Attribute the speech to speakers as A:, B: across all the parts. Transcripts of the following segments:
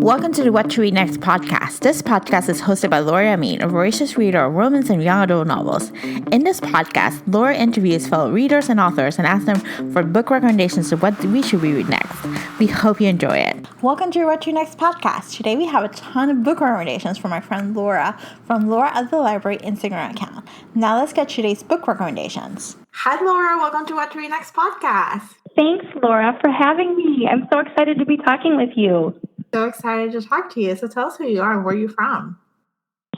A: Welcome to the What to Read Next podcast. This podcast is hosted by Laura Amin, a voracious reader of romance and young adult novels. In this podcast, Laura interviews fellow readers and authors and asks them for book recommendations of what we should read next. We hope you enjoy it. Welcome to your What to Read Next podcast. Today we have a ton of book recommendations from my friend Laura from Laura at the Library Instagram account. Now let's get today's book recommendations. Hi Laura, welcome to What to Read Next podcast.
B: Thanks, Laura, for having me. I'm so excited to be talking with you.
A: So excited to talk to you. So tell us who you are and where you're from.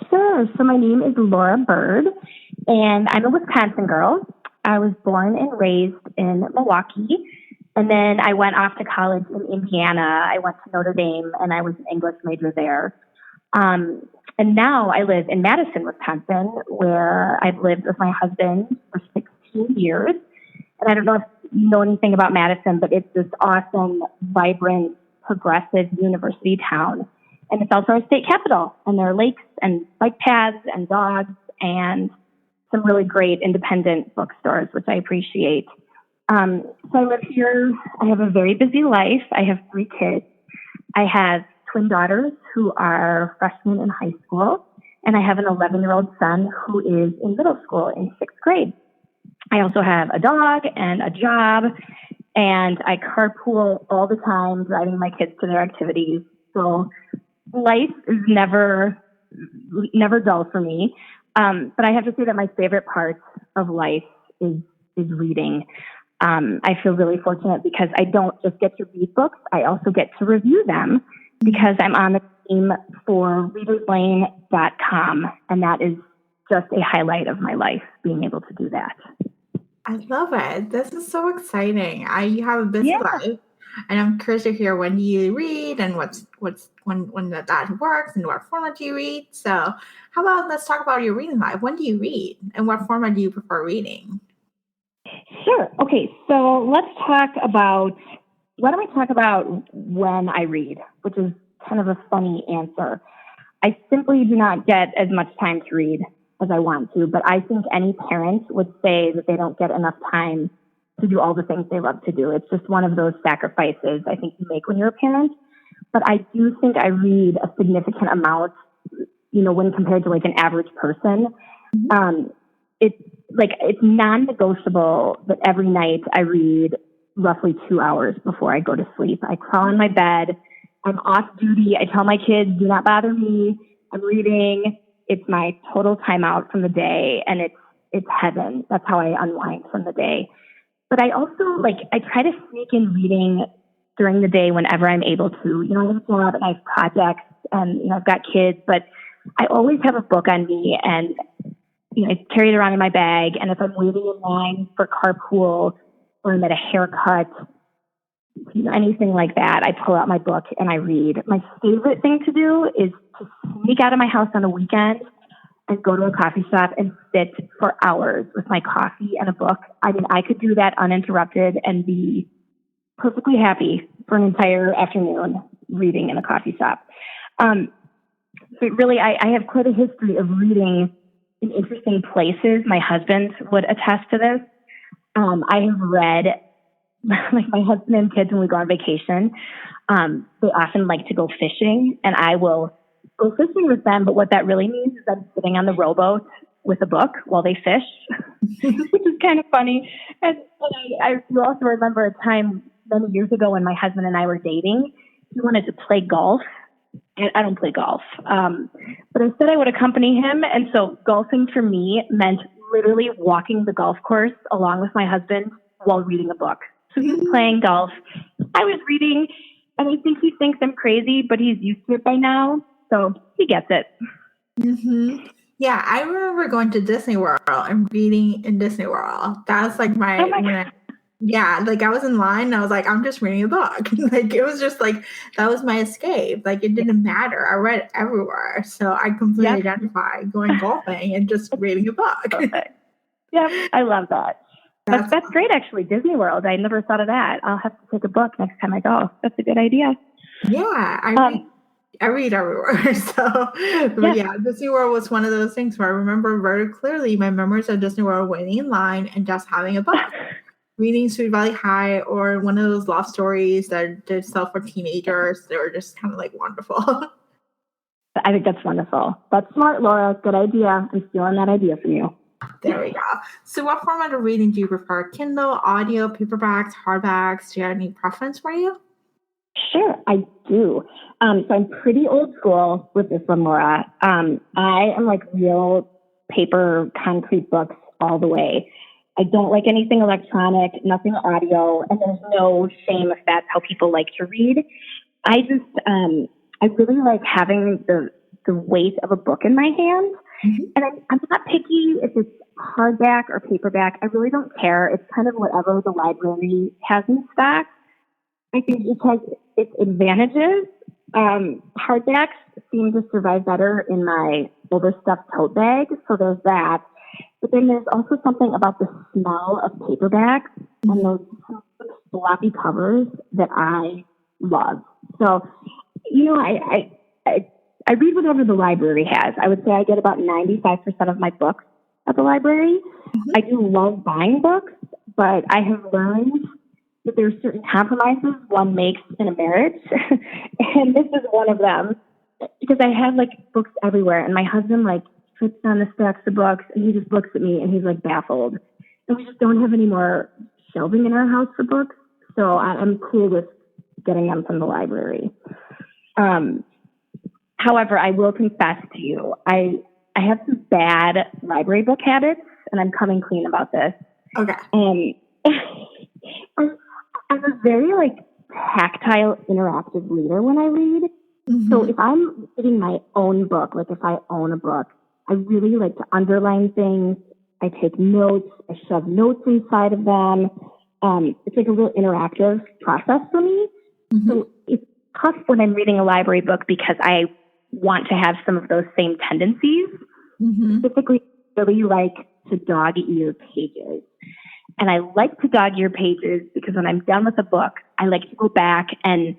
B: Sure. So my name is Laura Bird, and I'm a Wisconsin girl. I was born and raised in Milwaukee, and then I went off to college in Indiana. I went to Notre Dame, and I was an English major there. And now I live in Madison, Wisconsin, where I've lived with my husband for 16 years. And I don't know if you know anything about Madison, but it's this awesome, vibrant, progressive university town. And it's also our state capital. And there are lakes and bike paths and dogs and some really great independent bookstores, which I appreciate. So I live here. I have a very busy life. I have 3 kids. I have twin daughters who are freshmen in high school. And I have an 11-year-old son who is in middle school in 6th grade. I also have a dog and a job, and I carpool all the time, driving my kids to their activities. So life is never dull for me. But I have to say that my favorite part of life is reading. I feel really fortunate because I don't just get to read books. I also get to review them because I'm on the team for readerslane.com, and that is just a highlight of my life, being able to do that.
A: I love it. This is so exciting. You have a busy life, and I'm curious to hear when do you read and when that works and what format do you read. So how about let's talk about your reading life. When do you read and what format do you prefer reading?
B: Sure. Okay. So why don't we talk about when I read, which is kind of a funny answer. I simply do not get as much time to read as I want to, but I think any parent would say that they don't get enough time to do all the things they love to do. It's just one of those sacrifices I think you make when you're a parent. But I do think I read a significant amount, when compared to like an average person. It's non-negotiable that every night I read roughly 2 hours before I go to sleep. I crawl in my bed. I'm off duty. I tell my kids, do not bother me. I'm reading. It's my total timeout from the day, and it's heaven. That's how I unwind from the day. But I also, I try to sneak in reading during the day whenever I'm able to. I have a job and I have projects and, I've got kids, but I always have a book on me and, I carry it around in my bag. And if I'm waiting in line for carpool or I'm at a haircut, anything like that, I pull out my book and I read. My favorite thing to do is to sneak out of my house on a weekend and go to a coffee shop and sit for hours with my coffee and a book. I mean, I could do that uninterrupted and be perfectly happy for an entire afternoon reading in a coffee shop. But really, I have quite a history of reading in interesting places. My husband would attest to this. I have read, like my husband and kids, when we go on vacation, they often like to go fishing, and I will go fishing with them. But what that really means is I'm sitting on the rowboat with a book while they fish, which is kind of funny. And I also remember a time many years ago when my husband and I were dating. He wanted to play golf. And I don't play golf, but I said I would accompany him. And so golfing for me meant literally walking the golf course along with my husband while reading a book. So he was playing golf. I was reading, and I think he thinks I'm crazy, but he's used to it by now. So he gets it.
A: Mm-hmm. Yeah, I remember going to Disney World and reading in Disney World. That was like I was in line and I was like, I'm just reading a book. It was just that was my escape. It didn't matter. I read everywhere. So I completely identify going golfing and just reading a book.
B: Perfect. Yep, I love that. That's great, actually. Disney World. I never thought of that. I'll have to take a book next time I go. That's a good idea.
A: Yeah, I read everywhere. So, Disney World was one of those things where I remember very clearly my memories of Disney World waiting in line and just having a book. reading Sweet Valley High or one of those love stories that did sell for teenagers. They were just kind of like wonderful.
B: I think that's wonderful. That's smart, Laura. Good idea. I'm stealing that idea from you.
A: There we go. So what format of reading do you prefer? Kindle, audio, paperbacks, hardbacks? Do you have any preference for you?
B: Sure, I do. So I'm pretty old school with this one, Laura. I am like real paper, concrete books all the way. I don't like anything electronic, nothing audio, and there's no shame if that's how people like to read. I really like having the weight of a book in my hand. Mm-hmm. And I'm not picky if it's hardback or paperback. I really don't care. It's kind of whatever the library has in stock. I think it has its advantages. Hardbacks seem to survive better in my older stuff tote bag, so there's that. But then there's also something about the smell of paperbacks and those floppy covers that I love. So, I read whatever the library has. I would say I get about 95% of my books at the library. Mm-hmm. I do love buying books, but I have learned that there's certain compromises one makes in a marriage. And this is one of them, because I have like books everywhere, and my husband like sits on the stacks of books and he just looks at me and he's like baffled. And we just don't have any more shelving in our house for books. So I'm cool with getting them from the library. However, I will confess to you, I have some bad library book habits, and I'm coming clean about this.
A: Okay.
B: I'm a very like tactile, interactive reader when I read. Mm-hmm. So if I'm reading my own book, like if I own a book, I really like to underline things. I take notes. I shove notes inside of them. It's like a real interactive process for me. Mm-hmm. So it's tough when I'm reading a library book because I want to have some of those same tendencies. Mm-hmm. Specifically, I really like to dog ear pages. And I like to dog ear pages because when I'm done with a book, I like to go back and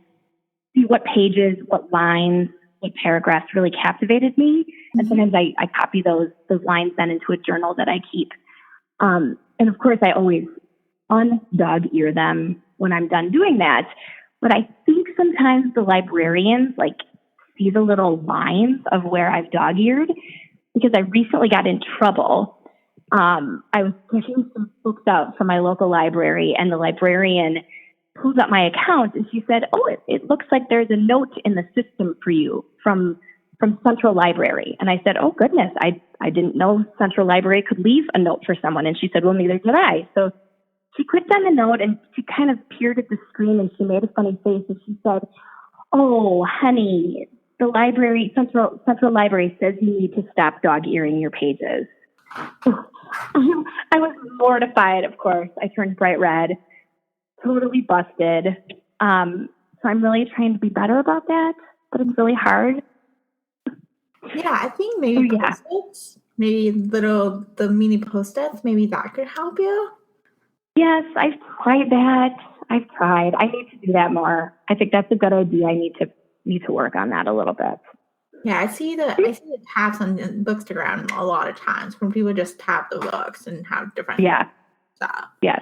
B: see what pages, what lines, what paragraphs really captivated me. Mm-hmm. And sometimes I copy those lines then into a journal that I keep. And of course, I always undog ear them when I'm done doing that. But I think sometimes the librarians like see the little lines of where I've dog-eared, because I recently got in trouble. I was pushing some books out from my local library, and the librarian pulled up my account, and she said, "Oh, it looks like there's a note in the system for you from Central Library." And I said, "Oh, goodness, I didn't know Central Library could leave a note for someone." And she said, "Well, neither did I." So she clicked on the note, and she kind of peered at the screen, and she made a funny face, and she said, "Oh, honey, the library, Central Library says you need to stop dog-earing your pages." I was mortified, of course. I turned bright red, totally busted. So I'm really trying to be better about that, but it's really hard.
A: Yeah, I think maybe Post-its, maybe the mini Post-its, maybe that could help you.
B: Yes, I've tried that. I need to do that more. I think that's a good idea. I need to work on that a little bit.
A: Yeah, I see the tabs on Bookstagram a lot of times when people just tab the books and have different stuff.
B: Yes.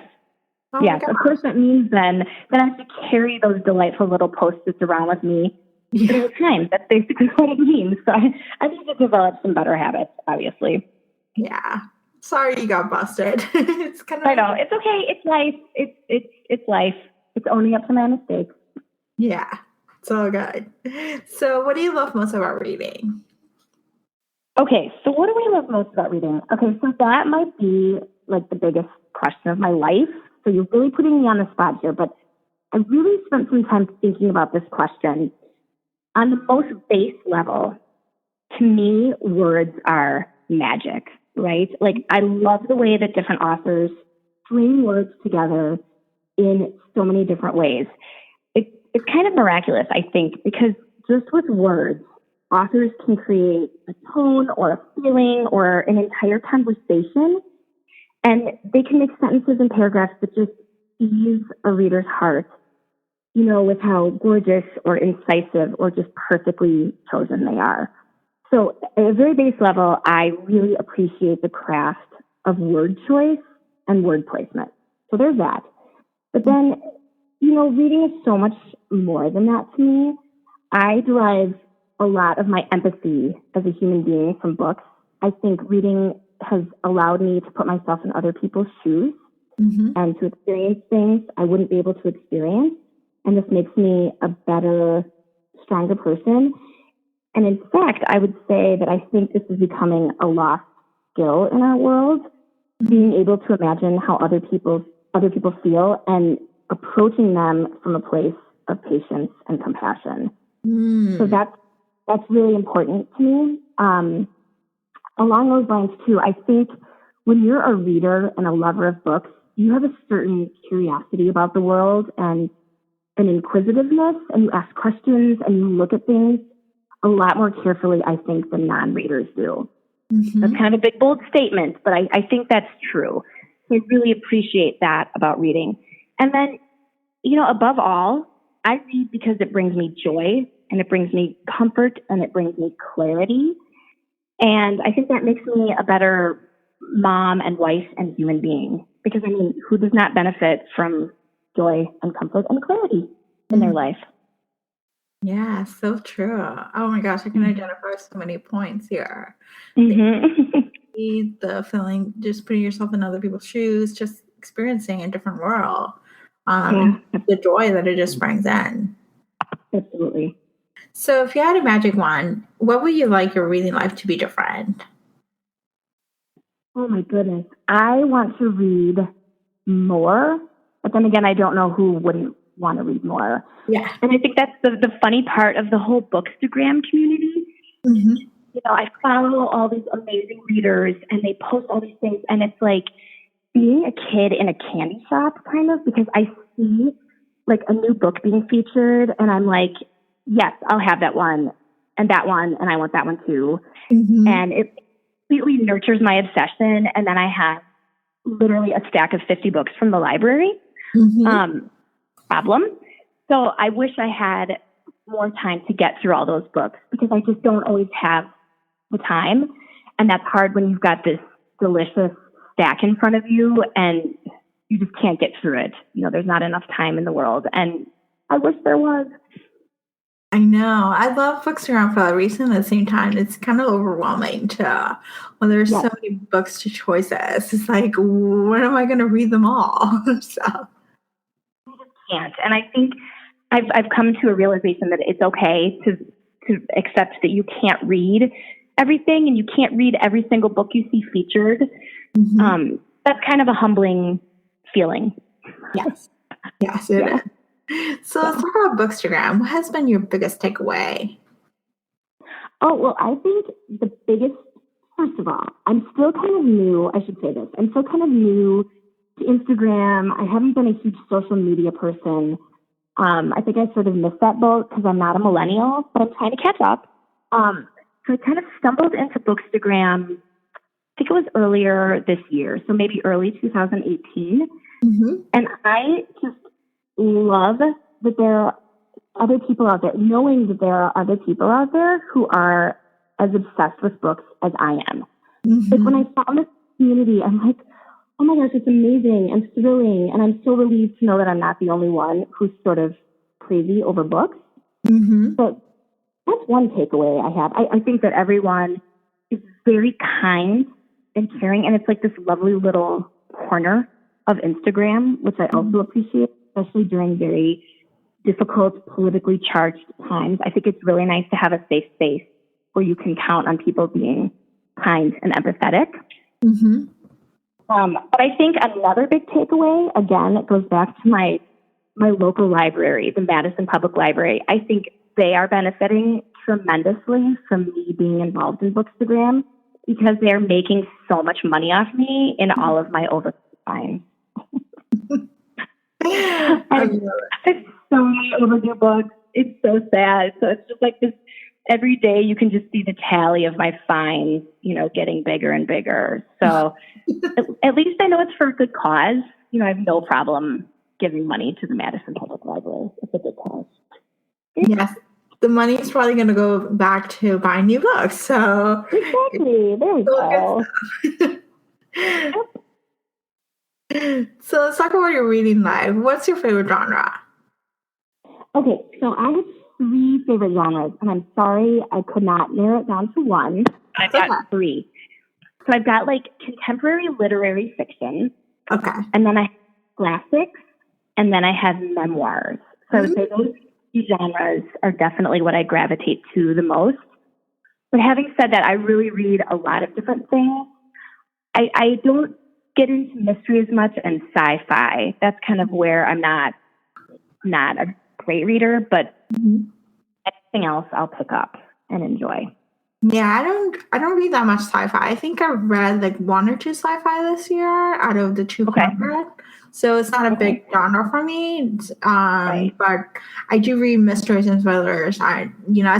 B: Oh yes, of course that means then I have to carry those delightful little Post-its around with me all the time. That's basically what it means. So I need to develop some better habits, obviously.
A: Yeah. Sorry you got busted. It's kind of
B: I know. It's okay. It's life. It's life. It's owning up to my mistakes.
A: Yeah. It's all good. So what do you love most about reading?
B: Okay, so what do we love most about reading? Okay, so that might be like the biggest question of my life. So you're really putting me on the spot here, but I really spent some time thinking about this question. On the most base level, to me, words are magic, right? Like I love the way that different authors string words together in so many different ways. It's kind of miraculous, I think, because just with words, authors can create a tone or a feeling or an entire conversation, and they can make sentences and paragraphs that just ease a reader's heart, with how gorgeous or incisive or just perfectly chosen they are. So at a very base level, I really appreciate the craft of word choice and word placement. So there's that. But then, reading is so much more than that to me. I derive a lot of my empathy as a human being from books. I think reading has allowed me to put myself in other people's shoes and to experience things I wouldn't be able to experience. And this makes me a better, stronger person. And in fact, I would say that I think this is becoming a lost skill in our world, being able to imagine how other people feel and approaching them from a place of patience and compassion. So that's really important to me. Along those lines too, I think when you're a reader and a lover of books, you have a certain curiosity about the world and an inquisitiveness, and you ask questions and you look at things a lot more carefully, I think, than non-readers do. That's kind of a big, bold statement, but I think that's true. So I really appreciate that about reading. And then, above all, I read because it brings me joy and it brings me comfort and it brings me clarity. And I think that makes me a better mom and wife and human being. Because, who does not benefit from joy and comfort and clarity in their life?
A: Yeah, so true. Oh my gosh, I can identify so many points here. The feeling, just putting yourself in other people's shoes, just experiencing a different world. And the joy that it just brings in.
B: Absolutely.
A: So if you had a magic wand, what would you like your reading life to be different?
B: Oh my goodness. I want to read more, but then again, I don't know who wouldn't want to read more.
A: Yeah.
B: And I think that's the funny part of the whole Bookstagram community. I follow all these amazing readers and they post all these things, and it's like being a kid in a candy shop kind of, because I see like a new book being featured and I'm like, yes, I'll have that one and I want that one too. And it completely nurtures my obsession. And then I have literally a stack of 50 books from the library. Problem. So I wish I had more time to get through all those books, because I just don't always have the time. And that's hard when you've got this delicious stack in front of you and you just can't get through it. There's not enough time in the world. And I wish there was.
A: I know. I love Bookstagram for a reason. At the same time, it's kind of overwhelming too. When there's so many books to choices, it's like, when am I going to read them all? So
B: I just can't. And I think I've come to a realization that it's okay to accept that you can't read everything and you can't read every single book you see featured. That's kind of a humbling feeling.
A: Yes, it is. So let's talk about Bookstagram. What has been your biggest takeaway?
B: Oh, well, I think the biggest, first of all, I'm still kind of new. I should say this. I'm still kind of new to Instagram. I haven't been a huge social media person. I think I sort of missed that boat because I'm not a millennial, but I'm trying to catch up. So I kind of stumbled into Bookstagram, I think it was earlier this year, so maybe early 2018. And I just love that there are other people out there, knowing that there are other people out there who are as obsessed with books as I am. Like when I found this community, I'm like, oh my gosh, it's amazing and thrilling. And I'm so relieved to know that I'm not the only one who's sort of crazy over books. But that's one takeaway I have. I think that everyone is very kind and caring. And it's like this lovely little corner of Instagram, which I also appreciate, especially during very difficult, politically charged times. I think it's really nice to have a safe space where you can count on people being kind and empathetic. But I think another big takeaway, again, it goes back to my local library, the Madison Public Library. I think they are benefiting tremendously from me being involved in Bookstagram because they're making so much money off me in all of my overtime. I have so many overdue books. It's so sad. So it's just like this, every day you can just see the tally of my fines, getting bigger and bigger. So at least I know it's for a good cause. I have no problem giving money to the Madison Public Library. It's a good cause.
A: Yes. The money is probably going to go back to buying new books. So
B: exactly. There we go.
A: So let's talk about your reading life. What's your favorite genre?
B: Okay, so I have 3 favorite genres, and I'm sorry I could not narrow it down to one. I've got 3. So I've got like contemporary literary fiction.
A: Okay.
B: And then I have classics, and then I have memoirs. So I would say those 2 genres are definitely what I gravitate to the most. But having said that, I really read a lot of different things. I don't get into mystery as much and sci-fi. That's kind of where I'm not a great reader, but anything else I'll pick up and enjoy.
A: Yeah, I don't read that much sci-fi. I think I've read like 1 or 2 sci-fi this year out of the 200. So it's not a big genre for me. But I do read mysteries and thrillers. As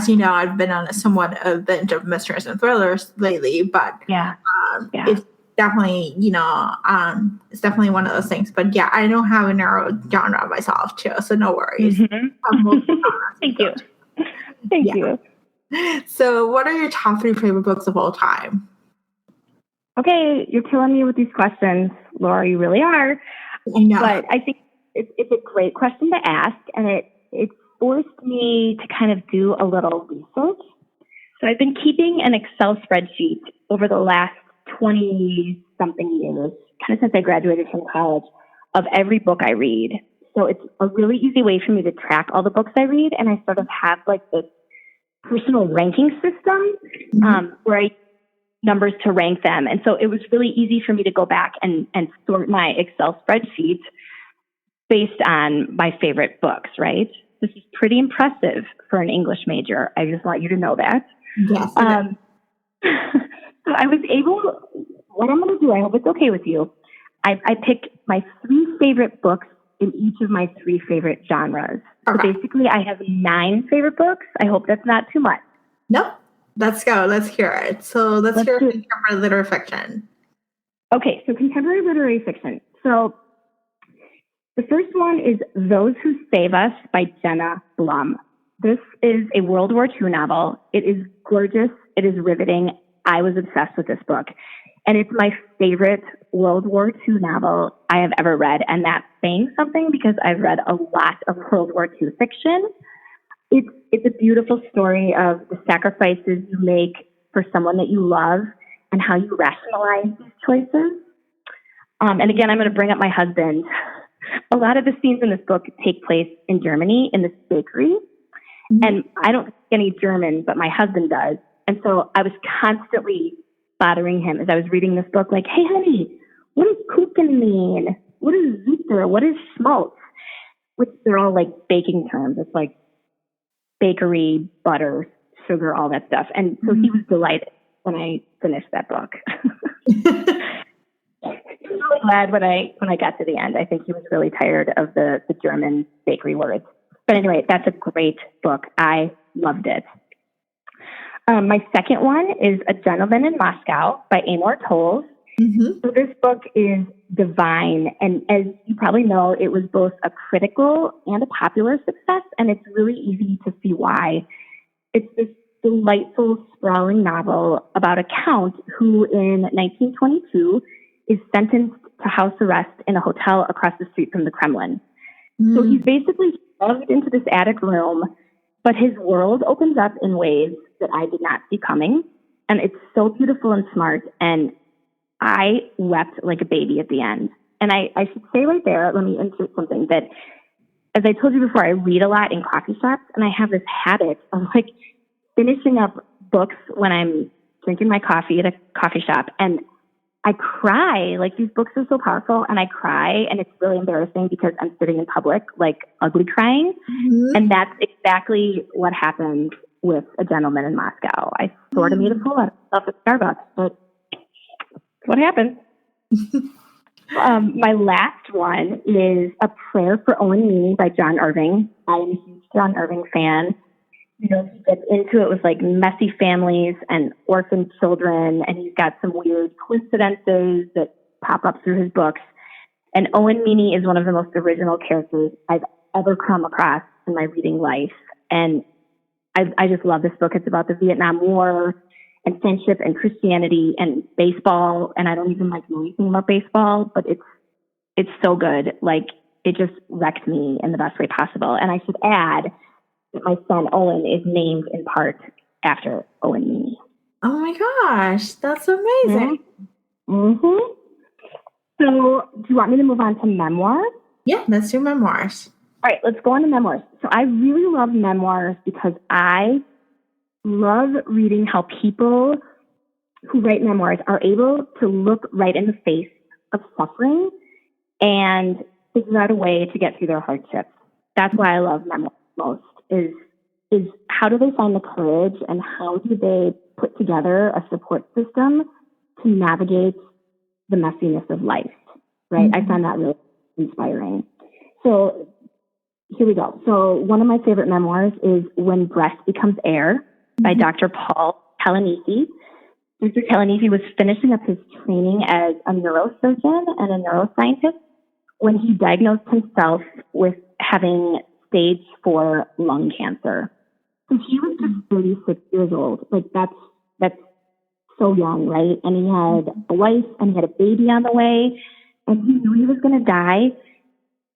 A: you know, I've been on somewhat a binge of mysteries and thrillers lately, but it's definitely, it's definitely one of those things. But yeah, I don't have a narrow genre myself too, so no worries.
B: Thank you. Thank you.
A: So what are your top 3 favorite books of all time?
B: Okay, you're killing me with these questions, Laura. You really are.
A: I know.
B: But I think it's a great question to ask, and it forced me to kind of do a little research. So I've been keeping an Excel spreadsheet over the last 20-something years, kind of since I graduated from college, of every book I read. So it's a really easy way for me to track all the books I read, and I sort of have like this personal ranking system where I numbers to rank them. And so it was really easy for me to go back and sort my Excel spreadsheet based on my favorite books, right? This is pretty impressive for an English major. I just want you to know that.
A: Yes.
B: So I was able, what I'm going to do, I hope it's okay with you. I picked my 3 favorite books in each of my 3 favorite genres. So basically, I have 9 favorite books. I hope that's not too much.
A: Nope. Let's go. Let's hear it. So let's hear contemporary literary fiction. Okay,
B: so contemporary literary fiction. So the first one is Those Who Save Us by Jenna Blum. This is a World War II novel. It is gorgeous. It is riveting. I was obsessed with this book. And it's my favorite World War II novel I have ever read. And that's saying something because I've read a lot of World War II fiction. It's a beautiful story of the sacrifices you make for someone that you love and how you rationalize these choices. And again, I'm going to bring up my husband. A lot of the scenes in this book take place in Germany in this bakery. And I don't speak any German, but my husband does. And so I was constantly bothering him as I was reading this book, like, hey, honey, what does Kuchen mean? What is Zucker? What is Schmaltz? Which they're all like baking terms. It's like bakery, butter, sugar, all that stuff. And so he was delighted when I finished that book. I was really glad when I got to the end. I think he was really tired of the German bakery words. But anyway, that's a great book. I loved it. My second one is A Gentleman in Moscow by Amor Towles. So this book is divine. And as you probably know, it was both a critical and a popular success. And it's really easy to see why. It's this delightful, sprawling novel about a count who in 1922 is sentenced to house arrest in a hotel across the street from the Kremlin. So he's basically shoved into this attic room, but his world opens up in ways that I did not see coming. And it's so beautiful and smart. And I wept like a baby at the end. And I should say right there, let me insert something that, as I told you before, I read a lot in coffee shops, and I have this habit of like finishing up books when I'm drinking my coffee at a coffee shop. And I cry. Like, these books are so powerful, and I cry, and it's really embarrassing because I'm sitting in public, like ugly crying. And that's exactly what happened with A Gentleman in Moscow. I sort of made a fool out of myself at Starbucks, but what happened? My last one is A Prayer for Owen Meany by John Irving. I am a huge John Irving fan. You know, he gets into it with like messy families and orphan children, and he's got some weird coincidences that pop up through his books. And Owen Meany is one of the most original characters I've ever come across in my reading life. And I just love this book. It's about the Vietnam War and friendship and Christianity and baseball. And I don't even like know anything about baseball, but it's It's so good. Like, it just wrecked me in the best way possible. And I should add that my son Owen is named in part after Owen Meany.
A: Oh my gosh, that's amazing.
B: Mm-hmm. So do you want me to move on to memoirs?
A: Yeah, let's do memoirs.
B: All right, let's go on to memoirs. So I really love memoirs because I love reading how people who write memoirs are able to look right in the face of suffering and figure out a way to get through their hardships. That's why I love memoirs most, is how do they find the courage and how do they put together a support system to navigate the messiness of life, right? I find that really inspiring. So here we go. So one of my favorite memoirs is When Breast Becomes Air by Dr. Paul Kalanithi. Dr. Kalanithi was finishing up his training as a neurosurgeon and a neuroscientist when he diagnosed himself with having stage 4 lung cancer. So he was just 36 years old. Like, that's so young, right? And he had a wife and he had a baby on the way, and he knew he was going to die,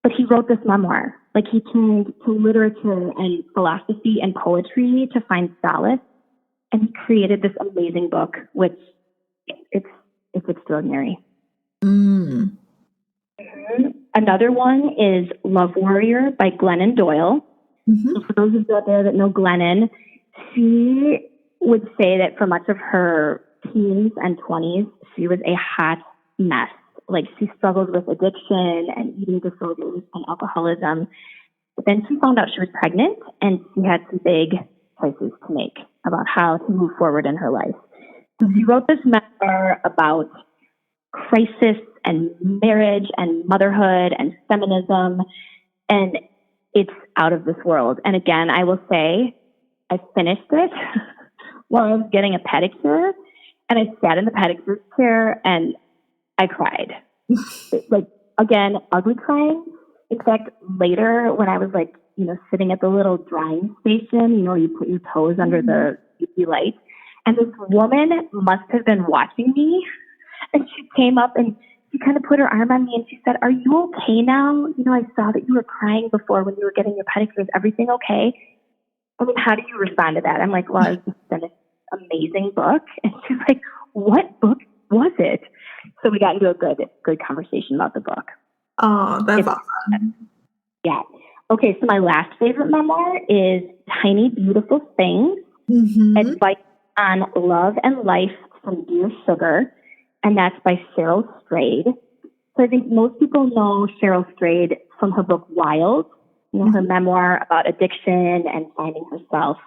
B: but he wrote this memoir. Like, he turned to literature and philosophy and poetry to find solace, and he created this amazing book, which it's extraordinary. Another one is Love Warrior by Glennon Doyle. So for those of you out there that know Glennon, she would say that for much of her teens and 20s, she was a hot mess. Like, she struggled with addiction and eating disorders and alcoholism. But then she found out she was pregnant, and she had some big choices to make about how to move forward in her life. So she wrote this memoir about crisis and marriage and motherhood and feminism, and it's out of this world. And again, I will say, I finished it while I was getting a pedicure, and I sat in the pedicure chair and I cried. Like, again, ugly crying. In fact, later when I was like, sitting at the little drying station, you put your toes under the UV light, and this woman must have been watching me, and she came up and she kind of put her arm on me and she said, "Are you okay now? I saw that you were crying before when you were getting your pedicure. Is everything okay?" I mean, how do you respond to that? I'm like, well, I just finished an amazing book. And she's like, "What book was it?" So we got into a good conversation about the book.
A: Oh, that's awesome.
B: Yeah. Okay, so my last favorite memoir is Tiny Beautiful Things, Advice on Love and Life from Dear Sugar, and that's by Cheryl Strayed. So I think most people know Cheryl Strayed from her book Wild, her memoir about addiction and finding herself.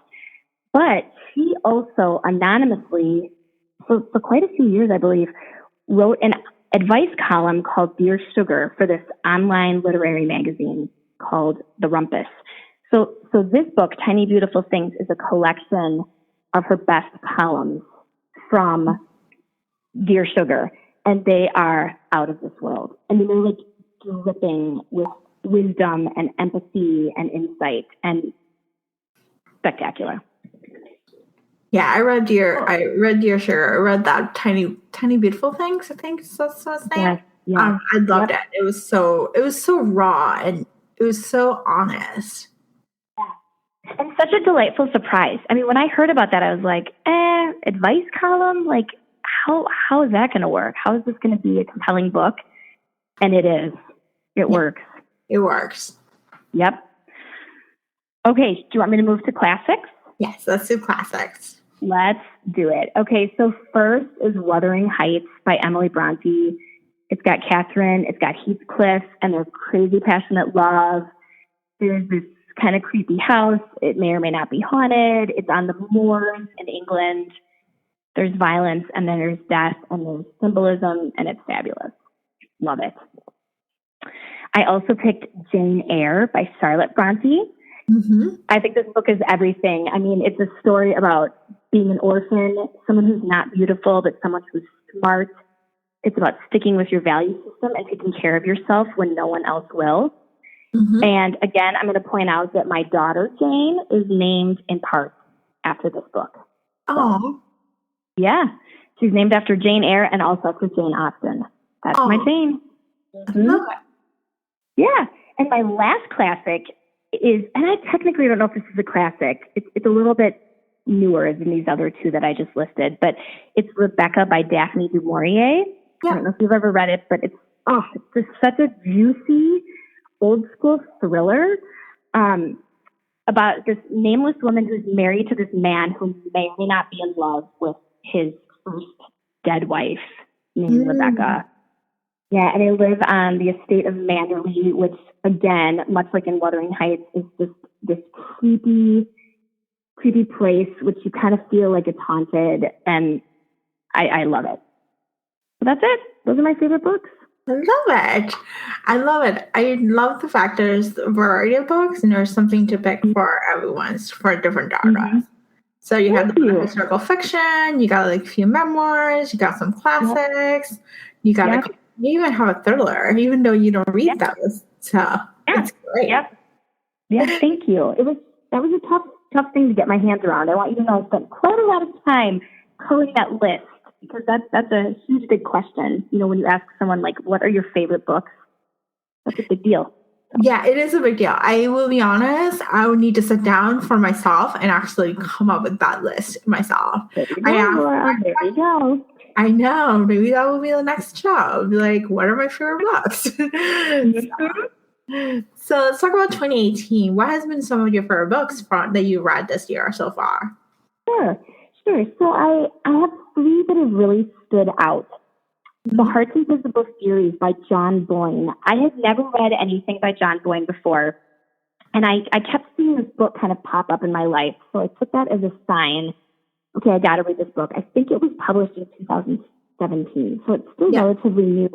B: But she also anonymously, for quite a few years, I believe, wrote an advice column called Dear Sugar for this online literary magazine called The Rumpus. So this book, Tiny Beautiful Things, is a collection of her best columns from Dear Sugar, and they are out of this world. I mean, they're like dripping with wisdom and empathy and insight, and spectacular.
A: Yeah, I read Dear Sugar. I read that Tiny Beautiful Things, I think that's what it's named.
B: Yeah.
A: I loved it. It was so raw and it was so honest.
B: Yeah. And such a delightful surprise. I mean, when I heard about that, I was like, advice column? Like, how is that going to work? How is this going to be a compelling book? And it is. It works.
A: It works.
B: Yep. Okay, do you want me to move to classics?
A: Yes, let's do classics.
B: Let's do it. Okay, so first is Wuthering Heights by Emily Bronte. It's got Catherine, it's got Heathcliff, and their crazy passionate love. There's this kind of creepy house. It may or may not be haunted. It's on the moors in England. There's violence, and then there's death, and there's symbolism, and it's fabulous. Love it. I also picked Jane Eyre by Charlotte Bronte. I think this book is everything. I mean, it's a story about being an orphan, someone who's not beautiful, but someone who's smart. It's about sticking with your value system and taking care of yourself when no one else will. And again, I'm going to point out that my daughter, Jane, is named in part after this book.
A: Oh.
B: Yeah. She's named after Jane Eyre and also after Jane Austen. That's my Jane. Yeah. And my last classic is, and I technically don't know if this is a classic. It's a little bit newer than these other two that I just listed, but it's Rebecca by Daphne du Maurier.
A: Yeah.
B: I don't know if you've ever read it, but it's just such a juicy old school thriller about this nameless woman who's married to this man who may or may not be in love with his first dead wife named Rebecca. Yeah, and they live on the estate of Manderley, which, again, much like in Wuthering Heights, is just this creepy place, which you kind of feel like it's haunted, and I love it. So that's it. Those are my favorite books.
A: I love it. I love it. I love the fact there's a variety of books and there's something to pick for everyone's for different genres. Mm-hmm. So you have the historical fiction, you got like a few memoirs, you got some classics, you got you even have a thriller, even though you don't read those. So it's great.
B: Yep. Yeah, thank you. That was a tough thing to get my hands around. I want you to know I spent quite a lot of time culling that list. Because that's a huge, big question. You know, when you ask someone, like, what are your favorite books? That's a big deal. So.
A: Yeah, it is a big deal. I will be honest. I would need to sit down for myself and actually come up with that list myself.
B: There you go.
A: I know. Maybe that will be the next show. Be like, what are my favorite books? So let's talk about 2018. What has been some of your favorite books that you read this year so far?
B: Sure. So I have three that have really stood out. The Heart's Invisible Furies by John Boyne. I had never read anything by John Boyne before, and I kept seeing this book kind of pop up in my life, so I took that as a sign. Okay, I got to read this book. I think it was published in 2017, so it's still relatively new.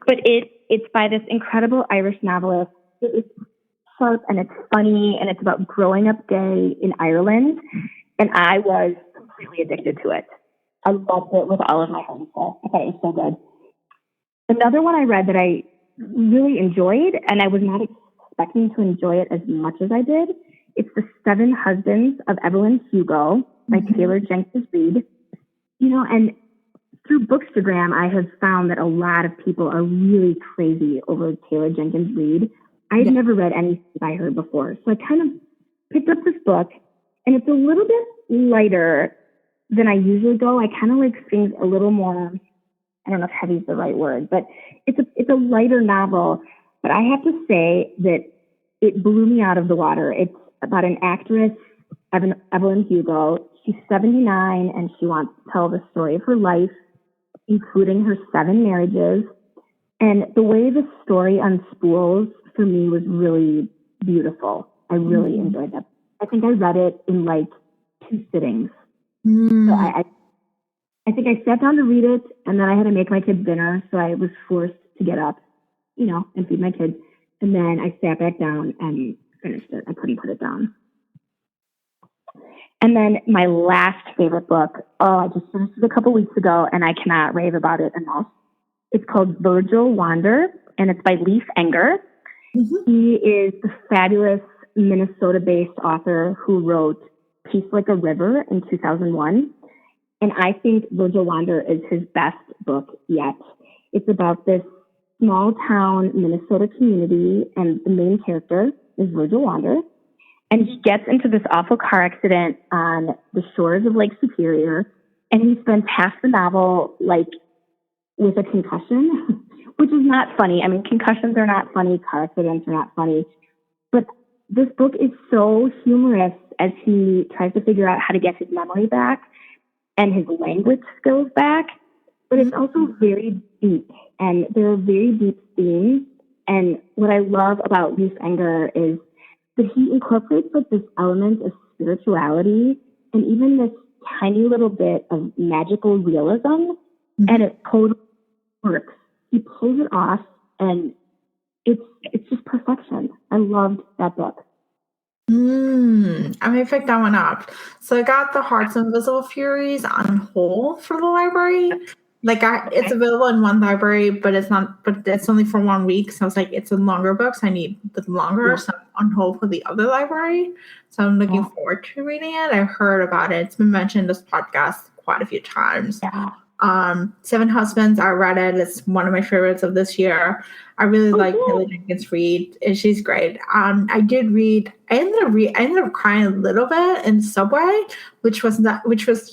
B: But it's by this incredible Irish novelist. It is sharp, and it's funny, and it's about growing up gay in Ireland, and I was completely addicted to it. I loved it with all of my heart and soul. I thought it was so good. Another one I read that I really enjoyed, and I was not expecting to enjoy it as much as I did. It's The Seven Husbands of Evelyn Hugo by Taylor Jenkins Reid. You know, and through Bookstagram, I have found that a lot of people are really crazy over Taylor Jenkins Reid. I had never read anything by her before, so I kind of picked up this book, and it's a little bit lighter than I usually go. I kind of like things a little more, I don't know if heavy is the right word, but it's a lighter novel. But I have to say that it blew me out of the water. It's about an actress, Evelyn Hugo. She's 79 and she wants to tell the story of her life, including her 7 marriages. And the way the story unspools for me was really beautiful. I really enjoyed that. I think I read it in like 2 sittings. So I think I sat down to read it, and then I had to make my kids dinner, so I was forced to get up, you know, and feed my kids. And then I sat back down and finished it. I couldn't put it down. And then my last favorite book, I just finished it a couple weeks ago, and I cannot rave about it enough. It's called Virgil Wander, and it's by Leif Enger. He is the fabulous Minnesota-based author who wrote Peace Like a River in 2001. And I think Virgil Wander is his best book yet. It's about this small town Minnesota community, and the main character is Virgil Wander. And he gets into this awful car accident on the shores of Lake Superior, and he spends half the novel like with a concussion, which is not funny. I mean, concussions are not funny, car accidents are not funny. But this book is so humorous as he tries to figure out how to get his memory back and his language skills back. But it's also very deep, and there are very deep themes. And what I love about Leif Enger is that he incorporates like this element of spirituality and even this tiny little bit of magical realism, and it totally works. He pulls it off, and it's just perfection. I loved that book.
A: I may pick that one up. So I got The Heart's Invisible Furies on hold for the library. Like it's available in one library, but it's only for 1 week. So I was like, it's a longer book, so I need the longer. So I'm on hold for the other library. So I'm looking forward to reading it. I heard about it. It's been mentioned in this podcast quite a few times. Seven Husbands, I read it. It's one of my favorites of this year. I really like Taylor Jenkins Reid, and she's great. I ended up crying a little bit in Subway, which was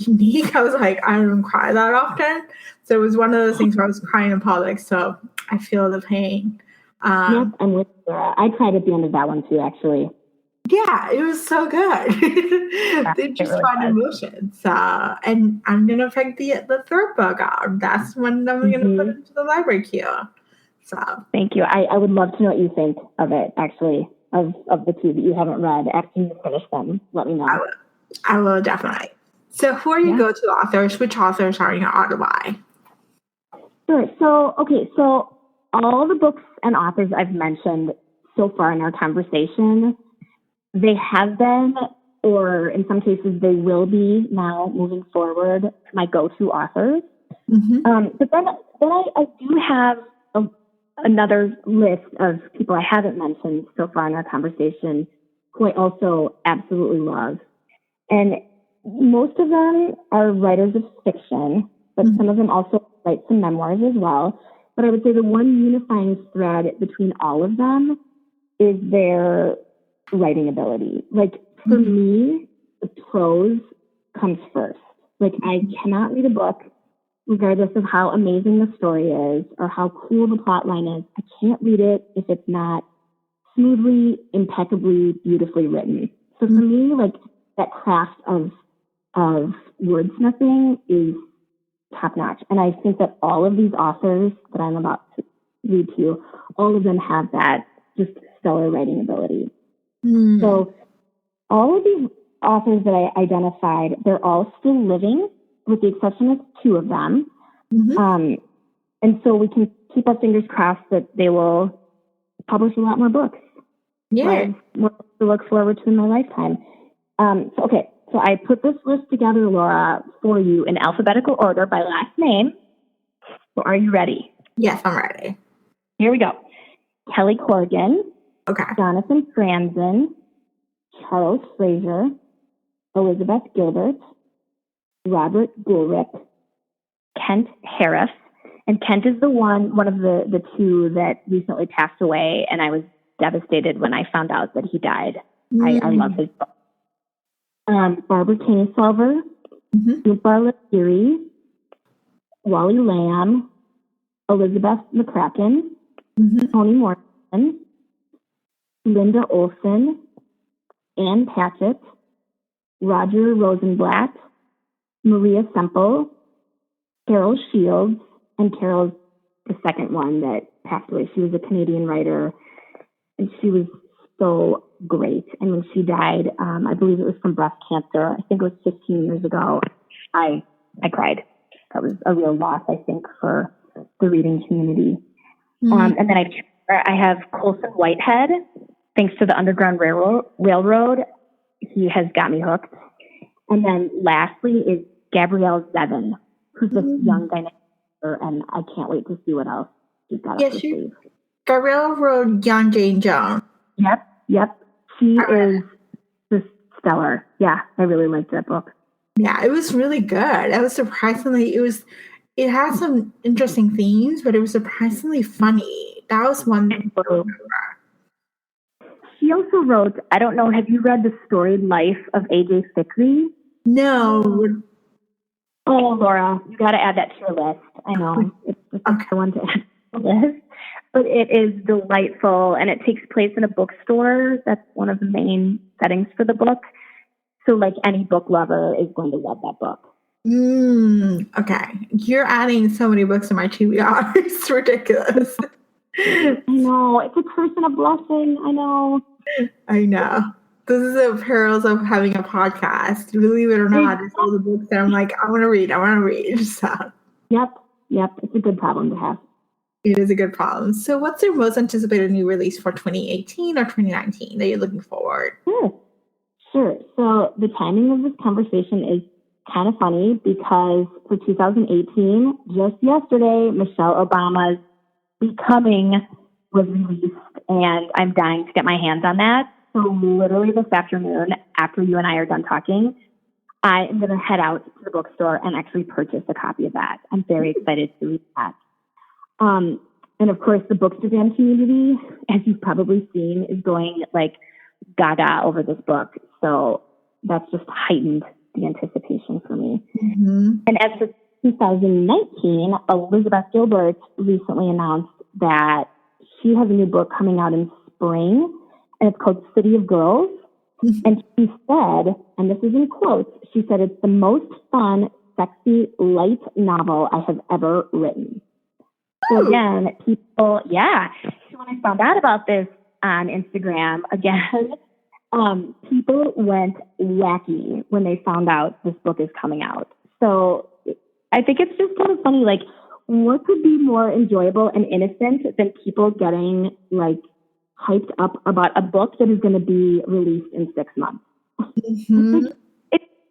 A: unique. I was like, I don't cry that often. So it was one of those things where I was crying in public. So I feel the pain.
B: Yep, I'm with you. I cried at the end of that one too, actually.
A: Yeah, it was so good. They just really fun emotions. And I'm gonna pick the third book out. That's when I'm gonna put into the library queue. So
B: thank you. I would love to know what you think of it, actually, of the two that you haven't read. After you finish them, let me know.
A: I will definitely. So before you go to authors, which authors are you auto by?
B: Sure. So all the books and authors I've mentioned so far in our conversation, they have been, or in some cases they will be now moving forward, my go-to authors. But then I do have another list of people I haven't mentioned so far in our conversation who I also absolutely love. And most of them are writers of fiction, but some of them also write some memoirs as well. But I would say the one unifying thread between all of them is their writing ability. Like, for me, the prose comes first. Like, I cannot read a book, regardless of how amazing the story is or how cool the plot line is. I can't read it if it's not smoothly, impeccably, beautifully written. So for me, like, that craft of wordsmithing is top notch. And I think that all of these authors that I'm about to read to you, all of them have that just stellar writing ability. So all of these authors that I identified, they're all still living, with the exception of two of them. And so we can keep our fingers crossed that they will publish a lot more books.
A: Yeah.
B: More to look forward to in my lifetime. So I put this list together, Laura, for you in alphabetical order by last name. So are you ready?
A: Yes, I'm ready.
B: Here we go. Kelly Corrigan.
A: Okay.
B: Jonathan Franzen. Charles Fraser. Elizabeth Gilbert. Robert Gulrick. Kent Harris. And Kent is one of the two that recently passed away, and I was devastated when I found out that he died. I love his book. Barbara Kingsolver, Barla Geary, Wally Lamb, Elizabeth McCracken, Toni Morrison, Linda Olson, Anne Patchett, Roger Rosenblatt, Maria Semple, Carol Shields, and Carol's the second one that passed away. She was a Canadian writer, and she was so great. And when she died, I believe it was from breast cancer. I think it was 15 years ago. I cried. That was a real loss, I think, for the reading community. And then I have Colson Whitehead. Thanks to the Underground Railroad, he has got me hooked. And then lastly is Gabrielle Zevin, who's this young dynamic, and I can't wait to see what else she's got up her sleeve.
A: Gabrielle wrote Young Jane Jones.
B: Yep. She is just stellar. Yeah, I really liked that book.
A: Yeah, it was really good. It was surprisingly, it had some interesting themes, but it was surprisingly funny. That was one thing I remember.
B: She also wrote, I don't know, have you read The Storied Life of A.J. Fikry?
A: No.
B: Oh, Laura, you got to add that to your list. I know. It's just the one to add to the list. But it is delightful, and it takes place in a bookstore. That's one of the main settings for the book. So, like, any book lover is going to love that book.
A: Okay. You're adding so many books to my TBR. It's ridiculous.
B: I know. It's a curse and a blessing. I know.
A: This is the perils of having a podcast. Believe it or not, it's all the books that I'm like, I want to read. So.
B: Yep. It's a good problem to have.
A: It is a good problem. So what's your most anticipated new release for 2018 or 2019 that you're looking forward?
B: Sure. So the timing of this conversation is kind of funny because for 2018, just yesterday, Michelle Obama's Becoming was released, and I'm dying to get my hands on that. So literally this afternoon, after you and I are done talking, I am going to head out to the bookstore and actually purchase a copy of that. I'm very excited to read that. And of course, the Bookstagram community, as you've probably seen, is going like gaga over this book. So that's just heightened the anticipation for me.
A: Mm-hmm.
B: And as for 2019, Elizabeth Gilbert recently announced that she has a new book coming out in spring, and it's called City of Girls. Mm-hmm. And she said, and this is in quotes, she said, it's the most fun, sexy, light novel I have ever written. So again, people, So when I found out about this on Instagram, again, people went wacky when they found out this book is coming out. So I think it's just kind of funny, like, what could be more enjoyable and innocent than people getting, like, hyped up about a book that is going to be released in 6 months? Mm-hmm.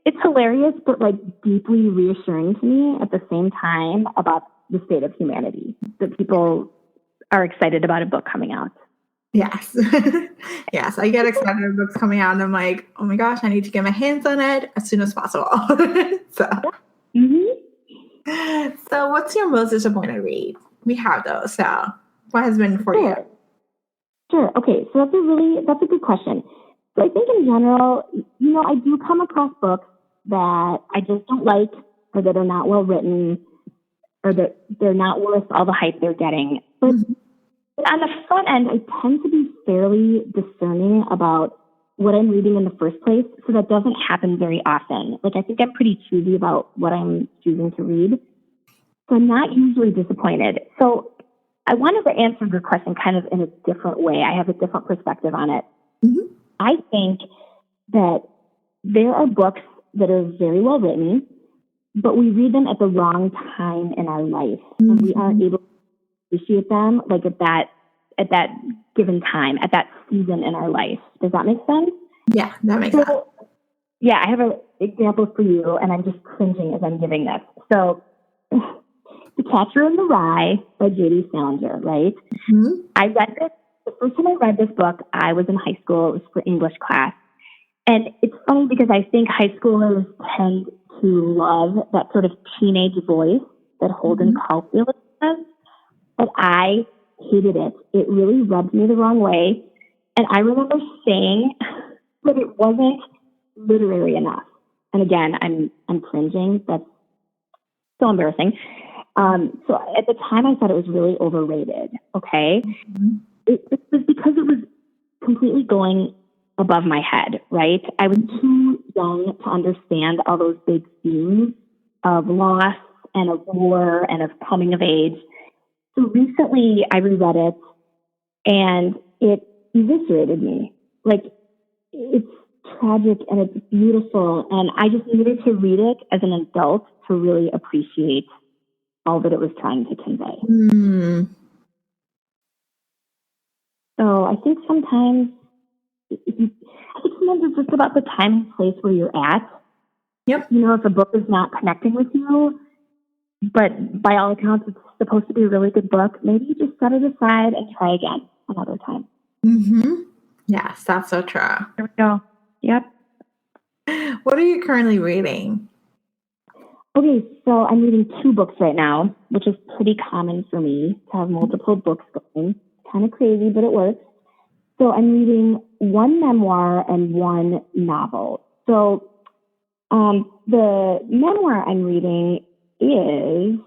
B: It's hilarious, but, like, deeply reassuring to me at the same time about the state of humanity, that people are excited about a book coming out.
A: Yes. Yes, I get excited when books coming out and I'm like, oh my gosh, I need to get my hands on it as soon as possible. So, mm-hmm. So what's your most disappointing read? We have those. So what has been for you?
B: Sure. Okay. So that's a good question. So I think in general, I do come across books that I just don't like, or that are not well written, or that they're not worth all the hype they're getting. But on the front end, I tend to be fairly discerning about what I'm reading in the first place. So that doesn't happen very often. Like, I think I'm pretty choosy about what I'm choosing to read. So I'm not usually disappointed. So I wanted to answer your question kind of in a different way. I have a different perspective on it. Mm-hmm. I think that there are books that are very well written, but we read them at the wrong time in our life, and we aren't able to appreciate them like at that given time, at that season in our life. Does that make sense?
A: Yeah, that makes sense.
B: Yeah, I have an example for you, and I'm just cringing as I'm giving this. So, The Catcher in the Rye by J.D. Salinger, right? Mm-hmm. I read this. The first time I read this book, I was in high school. It was for English class. And it's funny because I think high schoolers tend to love that sort of teenage voice that Holden Caulfield has. But I hated it. It really rubbed me the wrong way. And I remember saying that it wasn't literary enough. And again, I'm cringing. That's so embarrassing. So at the time, I thought it was really overrated. Okay. Mm-hmm. It was because it was completely going above my head, right? I was too young to understand all those big themes of loss and of war and of coming of age. So recently I reread it and it eviscerated me. Like, it's tragic and it's beautiful. And I just needed to read it as an adult to really appreciate all that it was trying to convey. Mm. So I think sometimes it's just about the time and place where you're at. Yep. If a book is not connecting with you, but by all accounts it's supposed to be a really good book, maybe you just set it aside and try again another time. Mm-hmm.
A: Yes, that's so true.
B: There we go. Yep.
A: What are you currently reading?
B: Okay, so I'm reading 2 books right now, which is pretty common for me to have multiple books going. Kind of crazy, but it works. So I'm reading 1 memoir and 1 novel. So the memoir I'm reading is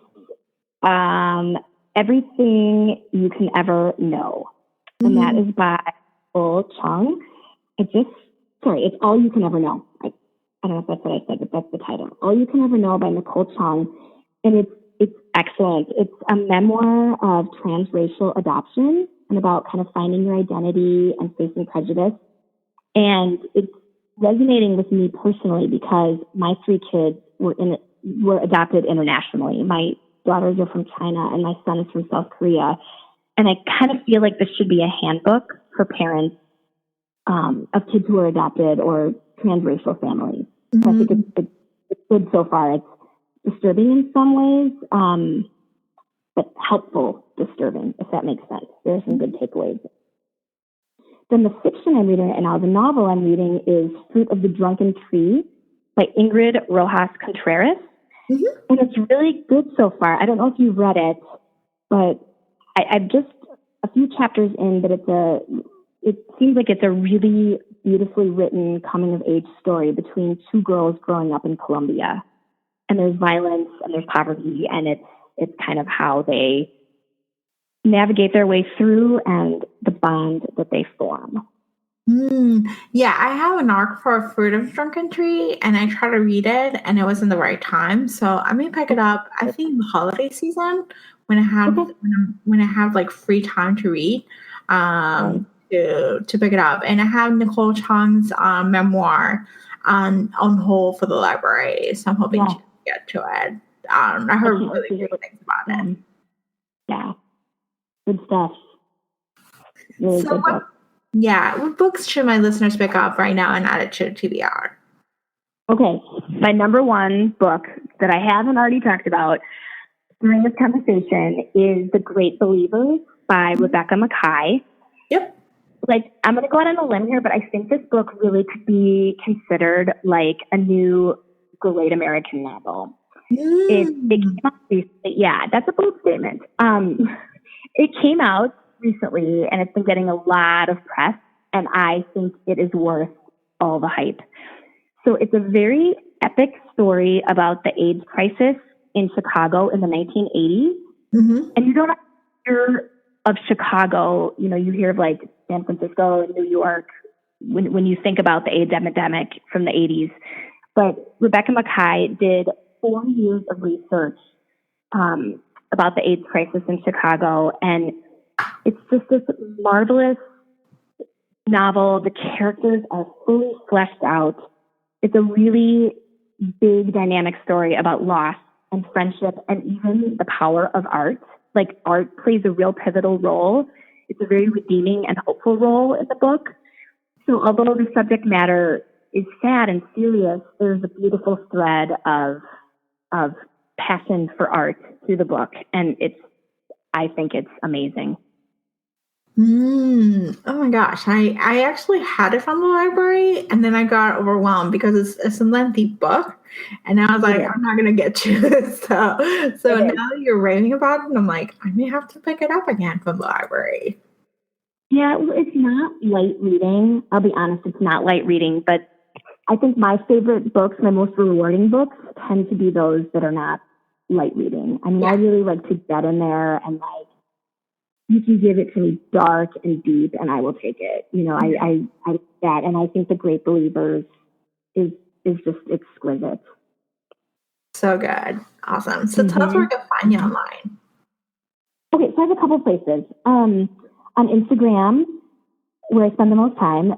B: Everything You Can Ever Know. And that is by Nicole Chung. It's All You Can Ever Know. I don't know if that's what I said, but that's the title. All You Can Ever Know by Nicole Chung. And it's excellent. It's a memoir of transracial adoption and about kind of finding your identity and facing prejudice. And it's resonating with me personally because my 3 kids were adopted internationally. My daughters are from China and my son is from South Korea. And I kind of feel like this should be a handbook for parents of kids who are adopted or transracial families. Mm-hmm. So I think it's good so far. It's disturbing in some ways, but helpful disturbing, if that makes sense. There are some good takeaways. Then the fiction I'm reading right now, the novel I'm reading is Fruit of the Drunken Tree by Ingrid Rojas Contreras.
A: Mm-hmm.
B: And it's really good so far. I don't know if you've read it, but I'm just a few chapters in, but it seems like it's a really beautifully written coming of age story between two girls growing up in Colombia. And there's violence and there's poverty, and it's kind of how they navigate their way through and the bond that they form.
A: Yeah, I have an arc for Fruit of Drunken Tree, and I tried to read it, and it wasn't the right time. So I may pick it up. I think the holiday season when I have when I have like free time to read, to pick it up. And I have Nicole Chung's memoir on hold for the library, so I'm hoping to get to it. I heard really great things about it.
B: Yeah, good stuff. Really good book.
A: Yeah, what books should my listeners pick up right now and add it to TBR?
B: Okay, my number one book that I haven't already talked about during this conversation is The Great Believers by Rebecca Makkai.
A: Yep.
B: Like, I'm going to go out on a limb here, but I think this book really could be considered like a new great American novel. It came out recently. Yeah, that's a bold statement. It came out recently, and it's been getting a lot of press, and I think it is worth all the hype. So it's a very epic story about the AIDS crisis in Chicago in the 1980s. Mm-hmm. And you don't hear of Chicago, you hear of like San Francisco and New York when you think about the AIDS epidemic from the 80s. But Rebecca Makkai did 4 years of research about the AIDS crisis in Chicago, and it's just this marvelous novel. The characters are fully fleshed out. It's a really big, dynamic story about loss and friendship and even the power of art. Like, art plays a real pivotal role. It's a very redeeming and hopeful role in the book. So although the subject matter is sad and serious, there's a beautiful thread of passion for art through the book. And I think it's amazing.
A: Oh my gosh. I actually had it from the library, and then I got overwhelmed because it's a lengthy book, and I was like, I'm not gonna get to this. So now that you're raving about it, and I'm like, I may have to pick it up again from the library.
B: Yeah, well, it's not light reading. I'll be honest, it's not light reading, but I think my favorite books, my most rewarding books, tend to be those that are not light reading. I mean, I really like to get in there and like, you can give it to me dark and deep, and I will take it. I that, and I think The Great Believers is just exquisite.
A: So good, awesome. So tell us where we can find you online.
B: Okay, so I have a couple places. On Instagram, where I spend the most time,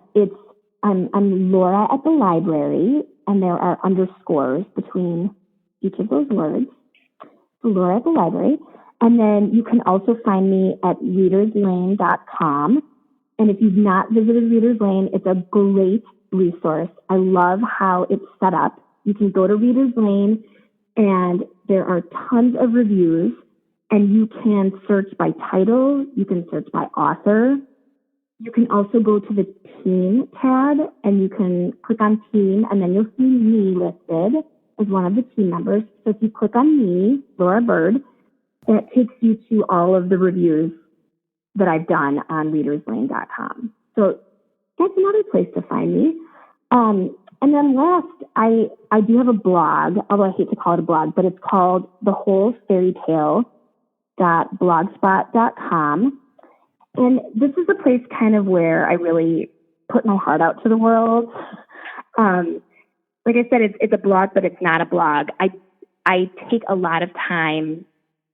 B: I'm Laura at the Library, and there are underscores between each of those words. So Laura at the Library. And then you can also find me at readerslane.com. And if you've not visited Reader's Lane, it's a great resource. I love how it's set up. You can go to Reader's Lane, and there are tons of reviews, and you can search by title. You can search by author. You can also go to the Teen tab, and you can click on Teen, and then you'll see me listed as one of the team members. So if you click on me, Laura Bird, that takes you to all of the reviews that I've done on readerslane.com. So that's another place to find me. And then last, I do have a blog, although I hate to call it a blog, but it's called thewholefairytale.blogspot.com. And this is a place kind of where I really put my heart out to the world. Like I said, it's a blog, but it's not a blog. I take a lot of time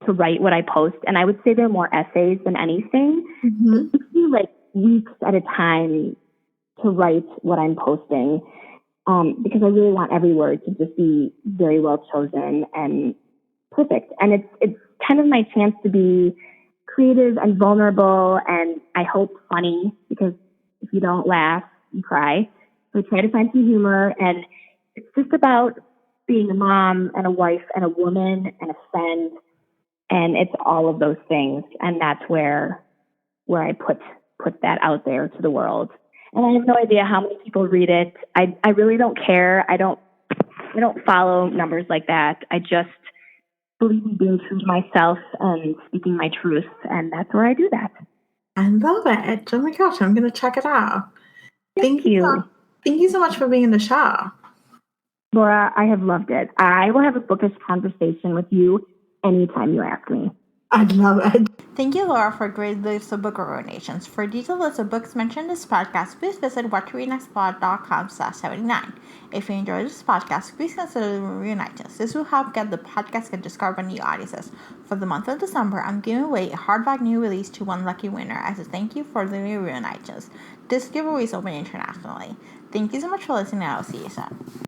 B: to write what I post, and I would say they're more essays than anything. It takes me like weeks at a time to write what I'm posting, because I really want every word to just be very well chosen and perfect. And it's kind of my chance to be creative and vulnerable, and I hope funny, because if you don't laugh, you cry. So I try to find some humor, and it's just about being a mom and a wife and a woman and a friend. And it's all of those things. And that's where I put that out there to the world. And I have no idea how many people read it. I really don't care. I don't I don't follow numbers like that. I just believe in being true to myself and speaking my truth, and that's where I do that.
A: I love it. Oh my gosh, I'm going to check it out.
B: Thank you.
A: Thank you so much for being in the show.
B: Laura, I have loved it. I will have a bookish conversation with you anytime you ask me.
A: I'd love it. Thank you, Laura, for a great list of book recommendations. For a detailed list of books mentioned in this podcast, please visit whattoreadnextpod.com/79. If you enjoyed this podcast, please consider reuniting us. This will help get the podcast get discovered by new audiences. For the month of December, I'm giving away a hardback new release to one lucky winner as a thank you for the reuniting us. This giveaway is open internationally. Thank you so much for listening, and I'll see you soon.